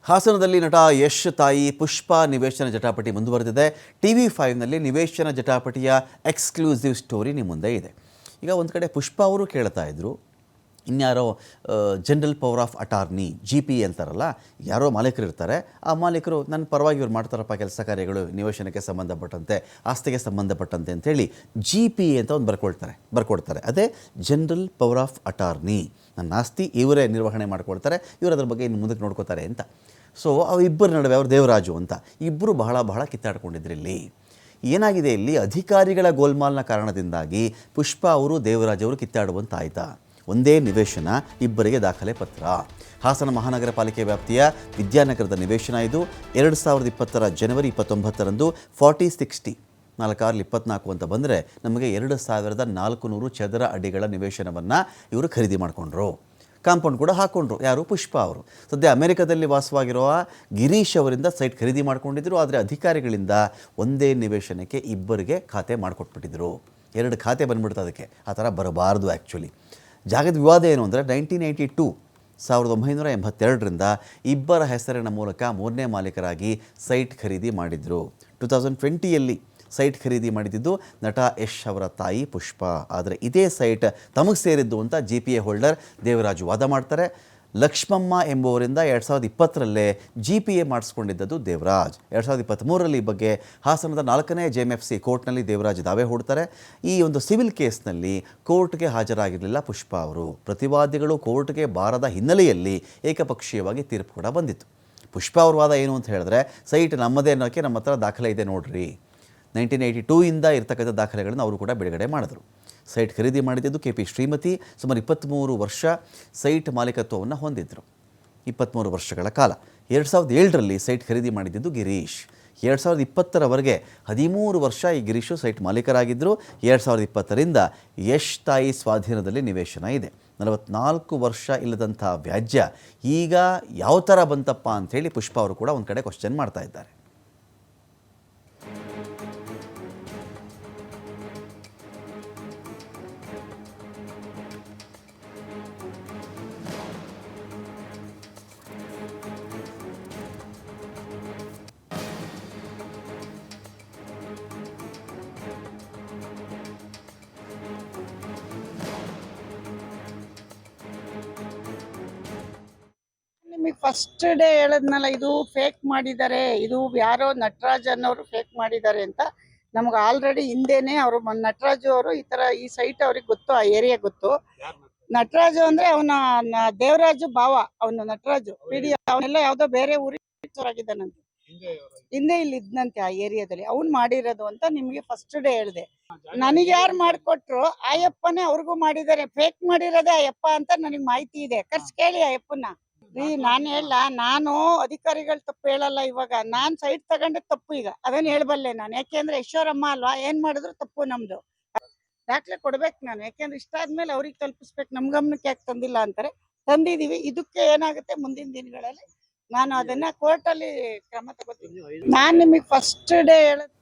ಹಾಸನದಲ್ಲಿ ನಟ ಯಶ್ ತಾಯಿ ಪುಷ್ಪಾ ನಿವೇಶನ ಜಟಾಪಟಿ ಮುಂದುವರೆದಿದೆ. TV5ನಲ್ಲಿ ನಿವೇಶನ ಜಟಾಪಟಿಯ ಎಕ್ಸ್ಕ್ಲೂಸಿವ್ ಸ್ಟೋರಿ ನಿಮ್ಮ ಮುಂದೆ ಇದೆ. ಈಗ ಒಂದು ಕಡೆ ಪುಷ್ಪಾ ಅವರು ಕೇಳ್ತಾ ಇದ್ರು, ಇನ್ಯಾರೋ general power of attorney GP ಅಂತಾರಲ್ಲ, ಯಾರೋ ಮಾಲೀಕರು ಇರ್ತಾರೆ. ಆ ಮಾಲೀಕರು ನನ್ನ ಪರವಾಗಿ ಇವ್ರು ಮಾಡ್ತಾರಪ್ಪ ಕೆಲಸ ಕಾರ್ಯಗಳು ನಿವೇಶನಕ್ಕೆ ಸಂಬಂಧಪಟ್ಟಂತೆ, ಆಸ್ತಿಗೆ ಸಂಬಂಧಪಟ್ಟಂತೆ ಅಂತೇಳಿ GP ಅಂತ ಒಂದು ಬರ್ಕೊಡ್ತಾರೆ. ಅದೇ ಜನರಲ್ ಪವರ್ ಆಫ್ ಅಟಾರ್ನಿ. ನನ್ನ ಆಸ್ತಿ ಇವರೇ ನಿರ್ವಹಣೆ ಮಾಡ್ಕೊಳ್ತಾರೆ, ಇವರು ಅದ್ರ ಬಗ್ಗೆ ಇನ್ನು ಮುಂದಕ್ಕೆ ನೋಡ್ಕೋತಾರೆ ಅಂತ. ಸೊ ಇಬ್ಬರ ನಡುವೆ ಅವರು ದೇವರಾಜು ಅಂತ ಇಬ್ಬರು ಬಹಳ ಕಿತ್ತಾಡ್ಕೊಂಡಿದ್ರು. ಇಲ್ಲಿ ಏನಾಗಿದೆ, ಇಲ್ಲಿ ಅಧಿಕಾರಿಗಳ ಗೋಲ್ಮಾಲ್ನ ಕಾರಣದಿಂದಾಗಿ ಪುಷ್ಪಾ ಅವರು ದೇವರಾಜ್ ಅವರು ಕಿತ್ತಾಡುವಂತಾಯ್ತಾ. ಒಂದೇ ನಿವೇಶನ, ಇಬ್ಬರಿಗೆ ದಾಖಲೆ ಪತ್ರ. ಹಾಸನ ಮಹಾನಗರ ಪಾಲಿಕೆ ವ್ಯಾಪ್ತಿಯ ವಿದ್ಯಾನಗರದ ನಿವೇಶನ ಇದು. 2020 ಜನವರಿ 29ರಂದು 40/60 4/24 ಅಂತ ಬಂದರೆ ನಮಗೆ 2400 ಚದರ ಅಡಿಗಳ ನಿವೇಶನವನ್ನು ಇವರು ಖರೀದಿ ಮಾಡಿಕೊಂಡ್ರು. ಕಾಂಪೌಂಡ್ ಕೂಡ ಹಾಕ್ಕೊಂಡ್ರು. ಯಾರು? ಪುಷ್ಪಾ ಅವರು. ಸದ್ಯ ಅಮೆರಿಕದಲ್ಲಿ ವಾಸವಾಗಿರುವ ಗಿರೀಶ್ ಅವರಿಂದ ಸೈಟ್ ಖರೀದಿ ಮಾಡ್ಕೊಂಡಿದ್ರು. ಆದರೆ ಅಧಿಕಾರಿಗಳಿಂದ ಒಂದೇ ನಿವೇಶನಕ್ಕೆ ಇಬ್ಬರಿಗೆ ಖಾತೆ ಮಾಡಿಕೊಟ್ಬಿಟ್ಟಿದ್ರು. 2 ಖಾತೆ ಬಂದ್ಬಿಡ್ತು. ಅದಕ್ಕೆ ಆ ಥರ ಬರಬಾರ್ದು. ಆ್ಯಕ್ಚುಲಿ ಜಾಗದ ವಿವಾದ ಏನು ಅಂದರೆ 1982 ಇಬ್ಬರ ಹೆಸರಿನ ಮೂಲಕ 3ನೇ ಮಾಲೀಕರಾಗಿ ಸೈಟ್ ಖರೀದಿ ಮಾಡಿದರು. 2020ಯಲ್ಲಿ ಸೈಟ್ ಖರೀದಿ ಮಾಡಿದ್ದು ನಟ ಯಶ್ ಅವರ ತಾಯಿ ಪುಷ್ಪಾ. ಆದರೆ ಇದೇ ಸೈಟ್ ತಮಗೆ ಸೇರಿದ್ದು ಅಂತ GPA ಹೋಲ್ಡರ್ ದೇವರಾಜು ವಾದ ಮಾಡ್ತಾರೆ. ಲಕ್ಷ್ಮಮ್ಮ ಎಂಬುವರಿಂದ 2020ರಲ್ಲೇ GPA ಮಾಡಿಸ್ಕೊಂಡಿದ್ದದ್ದು ದೇವರಾಜ್. 2023ರಲ್ಲಿ ಈ ಬಗ್ಗೆ ಹಾಸನದ 4ನೇ JMFC ಕೋರ್ಟ್ನಲ್ಲಿ ದೇವರಾಜ್ ದಾವೆ ಹೂಡ್ತಾರೆ. ಈ ಒಂದು ಸಿವಿಲ್ ಕೇಸ್ನಲ್ಲಿ ಕೋರ್ಟ್ಗೆ ಹಾಜರಾಗಿರಲಿಲ್ಲ ಪುಷ್ಪಾ ಅವರು. ಪ್ರತಿವಾದಿಗಳು ಕೋರ್ಟ್ಗೆ ಬಾರದ ಹಿನ್ನೆಲೆಯಲ್ಲಿ ಏಕಪಕ್ಷೀಯವಾಗಿ ತೀರ್ಪು ಕೂಡ ಬಂದಿತ್ತು. ಪುಷ್ಪಾ ಅವ್ರ ವಾದ ಏನು ಅಂತ ಹೇಳಿದ್ರೆ, ಸೈಟ್ ನಮ್ಮದೇ ಅನ್ನೋಕ್ಕೆ ನಮ್ಮ ಹತ್ರ ದಾಖಲೆ ಇದೆ ನೋಡ್ರಿ. 1982ಇಂದ ಇರ್ತಕ್ಕಂಥ ದಾಖಲೆಗಳನ್ನು ಅವರು ಕೂಡ ಬಿಡುಗಡೆ ಮಾಡಿದ್ರು. ಸೈಟ್ ಖರೀದಿ ಮಾಡಿದ್ದು KP ಶ್ರೀಮತಿ. ಸುಮಾರು 23 ವರ್ಷ ಸೈಟ್ ಮಾಲೀಕತ್ವವನ್ನು ಹೊಂದಿದ್ದರು. 23 ವರ್ಷಗಳ ಕಾಲ. 2007ರಲ್ಲಿ ಸೈಟ್ ಖರೀದಿ ಮಾಡಿದ್ದು ಗಿರೀಶ್. 2020ರವರೆಗೆ 13 ವರ್ಷ ಈ ಗಿರೀಶು ಸೈಟ್ ಮಾಲೀಕರಾಗಿದ್ದರು. 2020ರಿಂದ ಯಶ್ ತಾಯಿ ಸ್ವಾಧೀನದಲ್ಲಿ ನಿವೇಶನ ಇದೆ. 44 ವರ್ಷ ಇಲ್ಲದಂಥ ವ್ಯಾಜ್ಯ ಈಗ ಯಾವ ಥರ ಬಂತಪ್ಪ ಅಂಥೇಳಿ ಪುಷ್ಪಾ ಅವರು ಕೂಡ ಒಂದು ಕಡೆ ಕ್ವಶನ್ ಮಾಡ್ತಾ ಇದ್ದಾರೆ. ನಿಮಗೆ ಫಸ್ಟ್ ಡೇ ಹೇಳದ್ನಲ್ಲ, ಇದು ಫೇಕ್ ಮಾಡಿದ್ದಾರೆ, ಇದು ಯಾರೋ ನಟರಾಜ್ ಅನ್ನೋರು ಫೇಕ್ ಮಾಡಿದ್ದಾರೆ ಅಂತ. ನಮ್ಗೆ ಆಲ್ರೆಡಿ ಹಿಂದೆನೆ ಅವರು ನಟರಾಜು ಅವರು ಈ ಸೈಟ್ ಅವ್ರಿಗೆ ಗೊತ್ತು, ಆ ಏರಿಯಾ ಗೊತ್ತು. ನಟರಾಜು ಅಂದ್ರೆ ಅವನ ದೇವರಾಜು ಭಾವ, ಅವನು ನಟರಾಜು PD. ಅವನೆಲ್ಲ ಯಾವ್ದೋ ಬೇರೆ ಊರಿಗಿದ್ದಾನಂತೆ, ಹಿಂದೆ ಇಲ್ಲಿ ಇದ್ನಂತೆ ಆ ಏರಿಯಾದಲ್ಲಿ. ಅವ್ನು ಮಾಡಿರೋದು ಅಂತ ನಿಮ್ಗೆ ಫಸ್ಟ್ ಡೇ ಹೇಳಿದೆ. ನನಗೆ ಯಾರು ಮಾಡ್ಕೊಟ್ರು ಆಯಪ್ಪನೇ ಅವ್ರಿಗೂ ಮಾಡಿದ್ದಾರೆ. ಫೇಕ್ ಮಾಡಿರೋದೇ ಆಯಪ್ಪ ಅಂತ ನನಗೆ ಮಾಹಿತಿ ಇದೆ. ಖರ್ಚು ಕೇಳಿ ಆಯಪ್ಪನ. ನಾನು ಹೇಳ, ನಾನು ಅಧಿಕಾರಿಗಳು ತಪ್ಪು ಹೇಳಲ್ಲ. ಇವಾಗ ನಾನ್ ಸೈಟ್ ತಗೊಂಡೆ ತಪ್ಪು, ಈಗ ಅದನ್ನ ಹೇಳ್ಬಲ್ಲೆ ನಾನು. ಯಾಕೆಂದ್ರೆ ಈಶ್ವರಮ್ಮ ಅಲ್ವಾ, ಏನ್ ಮಾಡಿದ್ರು ತಪ್ಪು ನಮ್ದು. ದಾಖಲೆ ಕೊಡ್ಬೇಕು ನಾನು, ಯಾಕೆಂದ್ರೆ ಇಷ್ಟ ಆದ್ಮೇಲೆ ಅವ್ರಿಗೆ ತಲುಪಿಸ್ಬೇಕು. ನಮ್ ಗಮನಕ್ಕೆ ಯಾಕೆ ತಂದಿಲ್ಲ ಅಂತಾರೆ. ತಂದಿದೀವಿ. ಇದಕ್ಕೆ ಏನಾಗುತ್ತೆ ಮುಂದಿನ ದಿನಗಳಲ್ಲಿ ನಾನು ಅದನ್ನ ಕೋರ್ಟಲ್ಲಿ ಕ್ರಮ ತಗೋತೀನಿ. ನಾನ್ ನಿಮಗೆ ಫಸ್ಟ್ ಡೇ ಹೇಳ